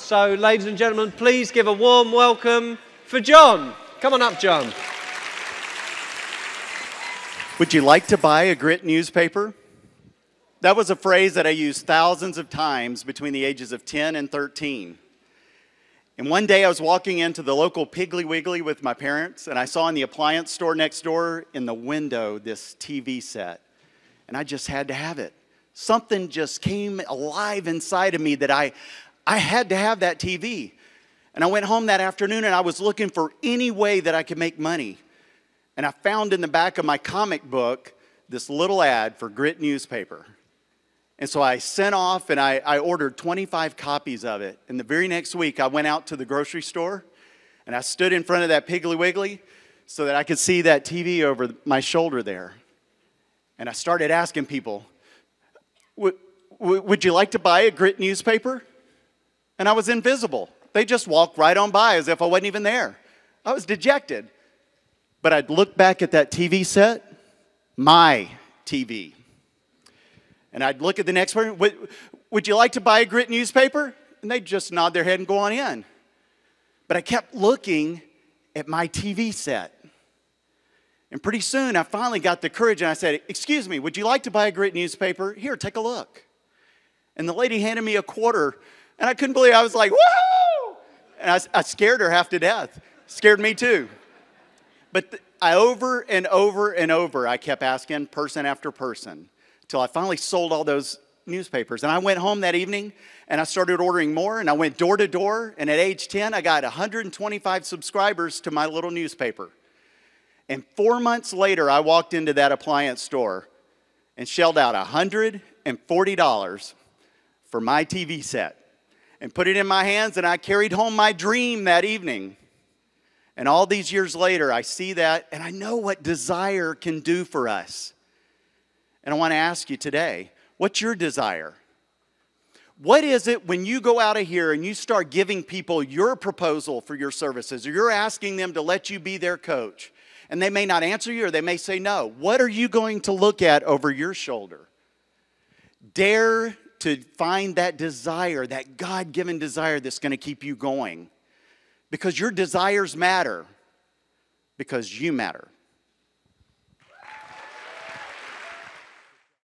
So, ladies and gentlemen, please give a warm welcome for John. Come on up, John. Would you like to buy a grit newspaper? That was a phrase that I used thousands of times between the ages of 10 and 13. And one day I was walking into the local Piggly Wiggly with my parents, and I saw in the appliance store next door in the window this TV set. And I just had to have it. Something just came alive inside of me that I had to have that TV. And I went home that afternoon and I was looking for any way that I could make money. And I found in the back of my comic book this little ad for Grit newspaper. And so I sent off and I ordered 25 copies of it. And the very next week I went out to the grocery store and I stood in front of that Piggly Wiggly so that I could see that TV over my shoulder there. And I started asking people, would you like to buy a Grit newspaper? And I was invisible. They just walked right on by as if I wasn't even there. I was dejected. But I'd look back at that TV set, my TV. And I'd look at the next person, would you like to buy a Grit newspaper? And they'd just nod their head and go on in. But I kept looking at my TV set. And pretty soon I finally got the courage and I said, excuse me, would you like to buy a Grit newspaper? Here, take a look. And the lady handed me a quarter and I couldn't believe it. I was like, woohoo! And I scared her half to death. Scared me too. But I over and over and over, I kept asking person after person until I finally sold all those newspapers. And I went home that evening and I started ordering more and I went door to door. And at age 10, I got 125 subscribers to my little newspaper. And 4 months later, I walked into that appliance store and shelled out $140 for my TV set and put it in my hands, and I carried home my dream that evening. And all these years later, I see that, and I know what desire can do for us. And I want to ask you today, what's your desire? What is it when you go out of here and you start giving people your proposal for your services, or you're asking them to let you be their coach, and they may not answer you or they may say no? What are you going to look at over your shoulder? Dare to find that desire, that God-given desire that's going to keep you going. Because your desires matter. Because you matter.